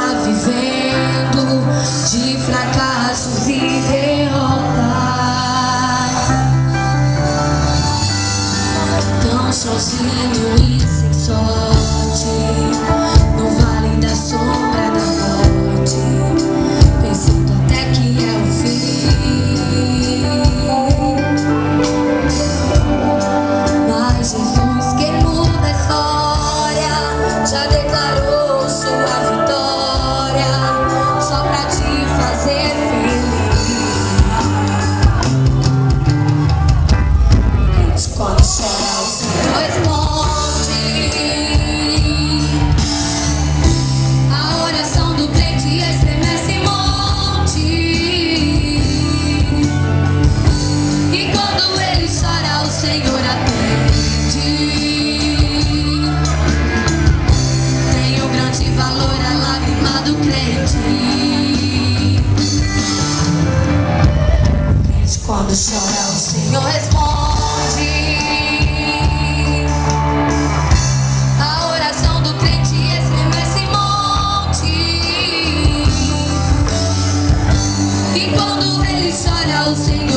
está vivendo de fracassos e derrotas, tão sozinho e sem sorte, no vale da sombra da morte, pensando até que é o fim. Mas Jesus, que muda a história, já declarou sua vitória, só pra te fazer feliz. Quando chora, o Senhor responde. A oração do crente estremece monte, e quando ele chora, o Senhor atende. Tem um grande valor a lágrima do crente. Quando chora, o Senhor responde. A oração do crente estremece monte, e quando ele chora, o Senhor